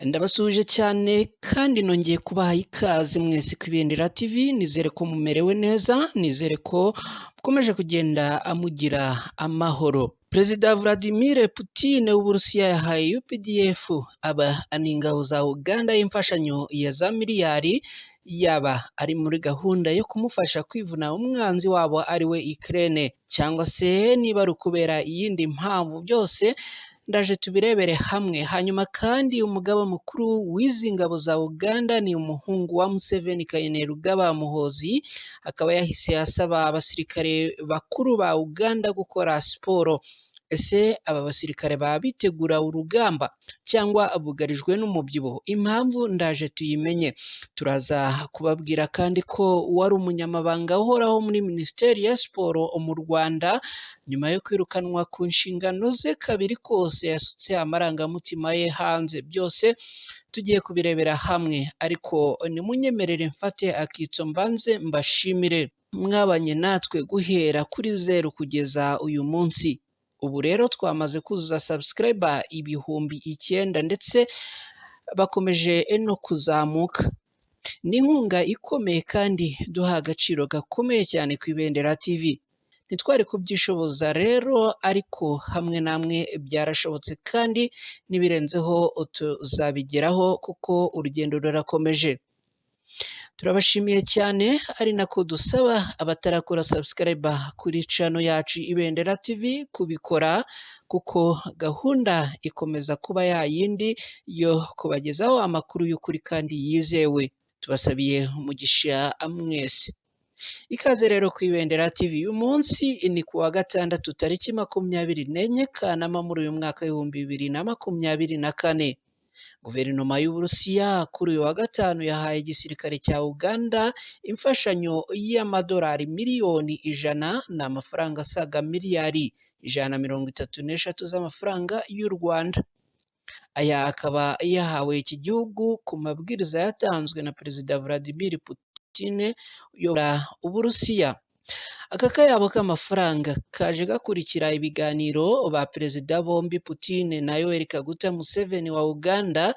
Ndabasuhuje cyane kandi nongeye kubaha ikaze mwese ku Ibendera TV, nizere ko mumerewe neza, nizere ko mukomeje kugenda mugira amahoro. Perezida Vladimir Putin w'Uburusiya yahaye UPDF n'ingabo za Uganda y'imfashanyo ya za miliyari, yaba ari muri gahunda yo kumufasha kwivuna umwanzi wabo ari we Ukraine, cyangwa se niba ari ukubera iyindi mpamvu, byose ndaje tubirebere hamwe. Hanyuma kandi umugaba mukuru w'izi ngabo za Uganda ni umuhungu wa Museveni, Kainerugaba Muhoozi, akaba yahise asaba abasirikare bakuru ba Uganda gukora siporo. Ese aba basirikare baba bitegura urugamba cyangwa bugarijwe n'umubyibuho? Impamvu ndaje tuyimenye. Turaza kubabwira kandi ko wari umunyamabanga uhoraho muri Minisiteri ya Siporo mu Rwanda, nyuma yo kwirukanwa ku nshingano ze kabiri kose, yasutse amarangamutima ye hanze. Byose tugiye kubirebera hamwe, ariko nimunyemerere mfate akitso mbanze mbashimire mwabanye natwe guhera kuri 0 kugeza uyu munsi. Ubu rero twamaze kuzuza subscriber 9,000 ndetse bakomeje no kuzamuka. Ni inkunga ikomeye kandi duha agaciro gakomeye cyane ku Ibendera TV. Ntitwari kubyishoboza rero, ariko hamwe namwe byarashobotse kandi nibirenzeho tuzabigeraho kuko urugendo rurakomeje. Turabashimiye cyane, ari nako dusaba abatarakora subscribe kuri channel yacu Ibendera TV kubikora, kuko gahunda ikomeza kuba yayindi yo kubagezaho amakuru y'ukuri kandi yizewe. Tubasabiye umugisha mwese. Ikaze rero ku Ibendera TV. Uyu munsi ni ku wa gatandatu tariki 24 Kanama muri uyu mwaka w'2024. Guverinoma y'Uburusiya kuri uyu wa gatanu yahaye igisirikare cya Uganda imfashanyo y'amadolari miliyoni 100, ni amafaranga asaga miliyari 133 z'amafaranga y'u Rwanda. Aya akaba yahawe iki gihugu ku mabwiriza yatanzwe na Perezida Vladimir Putin uyobora Uburusiya. Aka kayabo k'amafaranga kaje gakurikira ibiganiro ba perezida bombi Putin na Yoweri Kaguta Museveni wa Uganda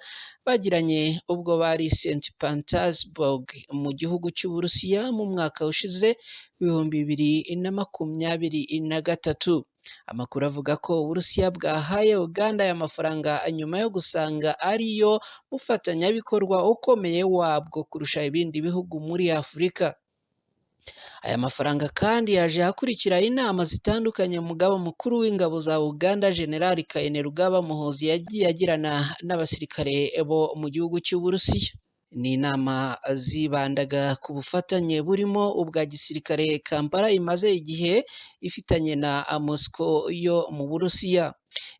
bagiranye ubwo bari St. Petersburg mu gihugu cy'Uburusiya mu mwaka ushize 2023. Amakuru avuga ko Uburusiya bwahaye Uganda aya mafaranga nyuma yo gusanga ariyo mufatanyabikorwa ukomeye wabwo kurusha ibindi bihugu muri Afurika. Aya mafaranga kandi yaje hakurikira inama zitandukanye umugaba mukuru w'ingabo za Uganda General Kainerugaba Muhoozi yagiye agirana n'abasirikare bo mu gihugu cy'Uburusiya. Ni inama zibandaga ku bufatanye burimo ubwa gisirikare Kampala imaze igihe ifitanye na Moscow yo mu Burusiya.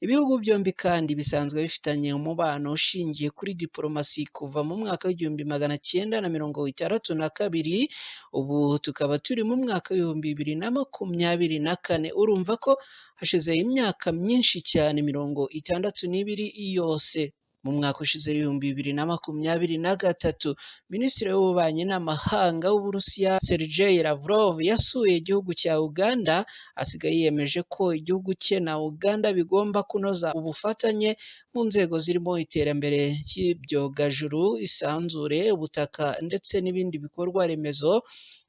Ibihugu byombi kandi bisanzwe bifitanye umubano ushingiye kuri diplomasi kuva mu mwaka w'1962. Ubu tukaba turi mu mwaka w'2024. Urumva ko hashize imyaka myinshi cyane 62 yose. Mu mwaka ushize 2023, Minisitiri w'Ububanyi n'Amahanga w'Uburusiya Sergei Lavrov yasuye igihugu cya Uganda, asigaye yiyemeje ko igihugu cye na Uganda bigomba kunoza ubufatanye mu nzego zirimo iterambere ry'ibyogajuru, isanzure, ubutaka ndetse n'ibindi bikorwa remezo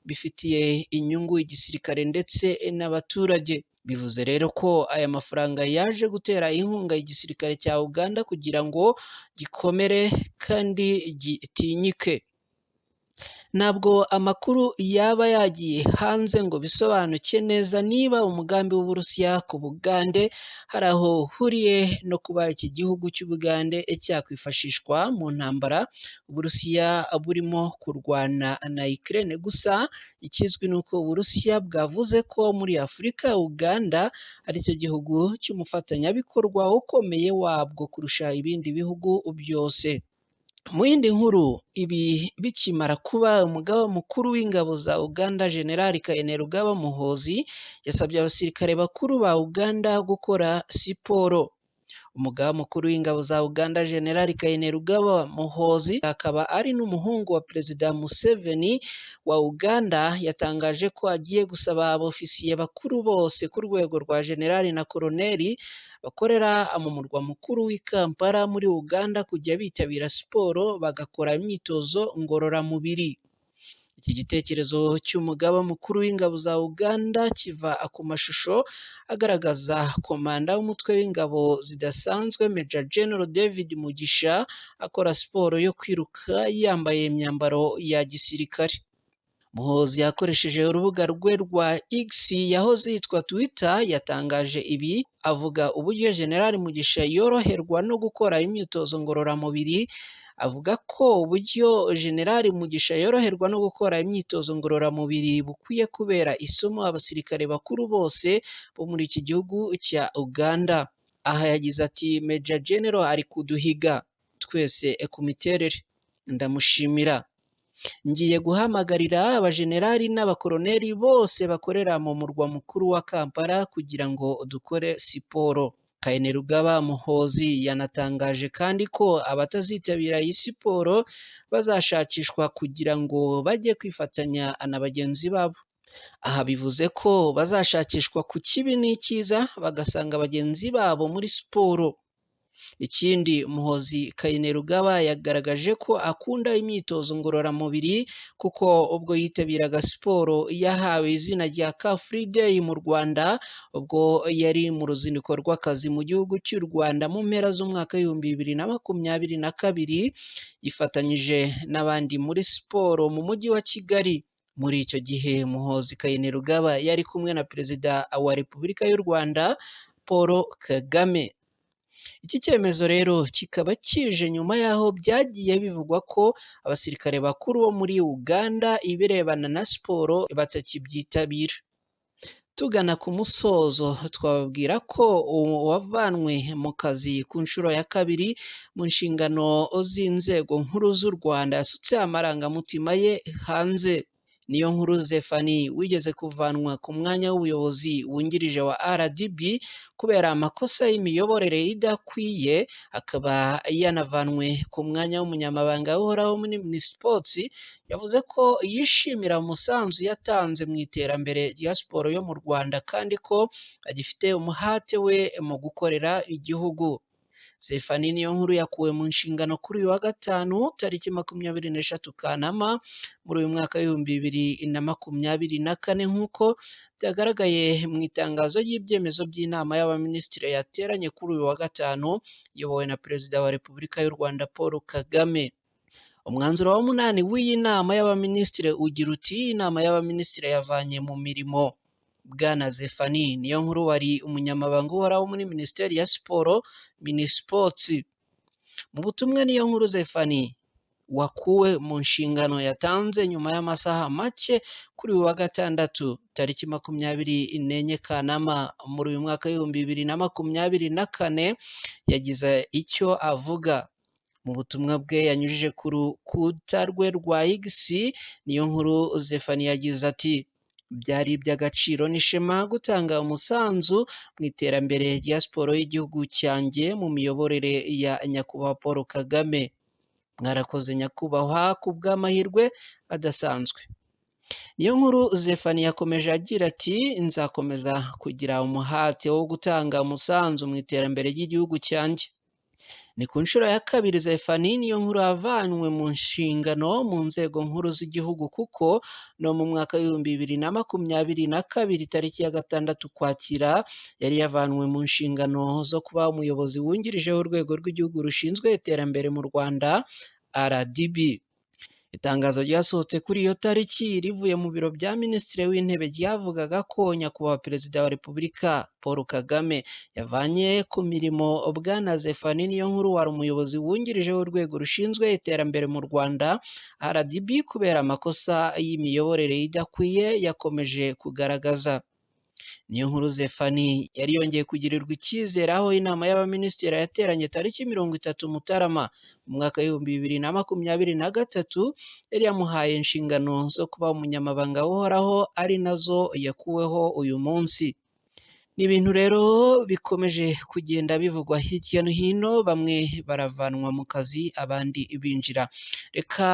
bifitiye inyungu igisirikare ndetse n'abaturage. Bivuze rero ko aya mafaranga yaje gutera inkunga igisirikare cya Uganda kugira ngo gikomere kandi gitinyike. Ntabwo amakuru yaba yagiye hanze ngo bisobanuke neza niba umugambi w'Uburusiya ku Bugande hari aho uhuriye no kuba iki gihugu cy'Ubugande cyakwifashishwa mu ntambara Uburusiya burimo kurwana na Ukraine. Gusa ikizwi ni uko Uburusiya bwavuze ko muri Afurika Uganda ari cyo gihugu cy'umufatanyabikorwa ukomeye wabwo kurusha ibindi bihugu byose. Mu yindi nkuru, ibi bikimara kuba, umugaba mukuru w'ingabo za Uganda General Kainerugaba Muhoozi yasabye abasirikare bakuru ba Uganda gukora siporo. Umugaba mukuru w'ingabo za Uganda General Kainerugaba Muhoozi akaba ari n'umuhungu wa Perezida Museveni wa Uganda, yatangaje ko agiye gusaba abofisiye bakuru bose ku rwego rwa generali na koloneli bakorera mu murwa mukuru w'i Kampala muri Uganda kujya bitabira siporo bagakora imyitozo ngororamubiri. Iki gitekerezo cy'umugaba mukuru w'ingabo za Uganda kiva ku mashusho agaragaza komanda w'umutwe w'ingabo zidasanzwe Major General David Mugisha akora siporo yo kwiruka yambaye imyambaro ya gisirikare. Muhoozi yakoresheje urubuga rwe rwa X yahoze yitwa Twitter yatangaje ibi avuga uburyo General Mugisha yoroherwa no gukora imyitozo ngororamubiri. Avuga ko uburyo General Mugisha yoroherwa no gukora imyitozo ngororamubiri bukwiye kubera isomo abasirikare bakuru bose bo muri iki gihugu cya Uganda. Aha yagize ati Major General ari kuduhiga twese ku miterere, ndamushimira. Ngiye guhamagarira abajenerali n'abakoroneri bose bakorera mu murwa mukuru wa Kampala kugira ngo dukore siporo. Kainerugaba Muhoozi yanatangaje kandi ko abatazitabira iyi siporo bazashakishwa kugira ngo bajye kwifatanya na bagenzi babo. Aha bivuze ko bazashakishwa ku kibi n'icyiza bagasanga bagenzi babo muri siporo. Ikindi Muhoozi Kainerugaba yagaragaje ko akunda imyitozo ngororamubiri kuko ubwo yitabiraga siporo yahawe izina rya Car Free Day mu Rwanda ubwo yari mu ruzinduko rw'akazi mu gihugu cy'u Rwanda mu mpera z'umwaka w'ibihumbi 2022 yifatanyije n'abandi muri siporo mu mujyi wa Kigali. Muri icyo gihe Muhoozi Kainerugaba yari kumwe na Perezida wa Repubulika y'u Rwanda Paul Kagame. Iki cyemezo rero kikaba kije nyuma y'aho byagiye bivugwa ko abasirikare bakuru bo muri Uganda ibirebana na siporo batakibyitabira. Tugana ku musozo twababwira ko uwavanwe mu kazi ku nshuro ya kabiri mu nshingano z'inzego nkuru z'u Rwanda yasutse amarangamutima ye hanze. Niyonkuru Zephanie wigeze kuvanwa ku mwanya w'ubuyobozi wungirije wa RDB kubera amakosa y'imiyoborere idakwiye, akaba yanavanwe ku mwanya w'umunyamabanga uhoraho muri Minispots, yavuze ko yishimira umusanzu yatanze mu iterambere rya siporo yo mu Rwanda kandi ko agifite umuhate we mu gukorera igihugu. Zephanie Niyonkuru yakuwe mu nshingano kuri uyu wa gatanu tariki 23 Kanama muri uyu mwaka w'2024 nk'uko byagaragaye mu itangazo ry'ibyemezo by'inama y'abaminisitiri yateranye kuri uyu wa gatanu iyobowe na Perezida wa Repubulika y'u Rwanda Paul Kagame. Umwanzuro wa 8 w'iyi nama y'abaminisitiri ugira uti inama y'abaminisitiri yavanye mu mirimo Bwana Zephanie Niyonkuru wari umunyamabanga uhoraho muri Minisiteri ya Siporo Minispots. Mu butumwa Niyonkuru Zephanie wakuwe mu nshingano yatanze nyuma y'amasaha make kuri uyu wa gatandatu tariki 24 Kanama muri uyu mwaka w'2024 yagize icyo avuga. Mu butumwa bwe yanyujije ku rukuta rwe rwa X, Niyonkuru Zephanie yagize ati byari iby'agaciro n'ishema gutanga umusanzu mu iterambere rya siporo y'igihugu cyanjye mu miyoborere ya Nyakubahwa Paul Kagame. Mwarakoze nyakubahwa ku bw'amahirwe adasanzwe. Niyonkuru Zephanie yakomeje agira ati nzakomeza kugira umuhate wo gutanga umusanzu mu iterambere ry'igihugu cyanjye. Ni ku nshuro ya kabiri Zephanie Niyonkuru avanywe mu nshingano mu nzego nkuru z'igihugu kuko no mu mwaka w'2022 tariki ya 6 Ukwakira yari yavanwe mu nshingano zo kuba umuyobozi wungirije w'urwego rw'igihugu rushinzwe iterambere mu Rwanda RDB. Itangazo ryasohotse kuri iyo tariki rivuye mu biro bya Minisitiri w'Intebe ryavugaga ko Nyakubahwa Perezida wa Repubulika Paul Kagame yavanye ku mirimo Bwana Zephanie Niyonkuru wari umuyobozi wungirije w'urwego rushinzwe iterambere mu Rwanda RDB kubera amakosa y'imiyoborere idakwiye yakomeje kugaragaza. Niyonkuru Zephanie yari yongeye kugirirwa icyizere aho inama y'abaminisitiri yateranye tariki 30 Mutarama mu mwaka w'2023 yari yamuhaye inshingano zo kuba umunyamabanga uhoraho ari nazo yakuweho uyu munsi. Ni ibintu rero bikomeje kugenda bivugwa hirya no hino, bamwe baravanwa mu kazi abandi binjira. Reka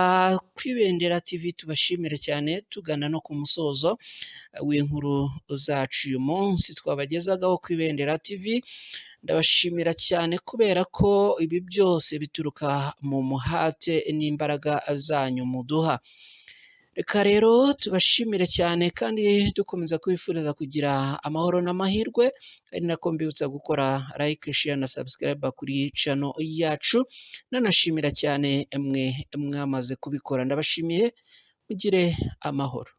ku Ibendera TV tubashimire cyane, tugana no ku musozo w'inkuru zacu uyu munsi twabagezagaho ku Ibendera TV. Ndabashimira cyane kubera ko ibi byose bituruka mu muhate n'imbaraga zanyu muduha. Reka rero tubashimire cyane kandi dukomeza kubifuriza kugira amahoro n'amahirwe, ari nako mbibutsa gukora like, share na subscribe kuri channel yacu. Nanashimira cyane mwe mwamaze kubikora, ndabashimiye, mugire amahoro.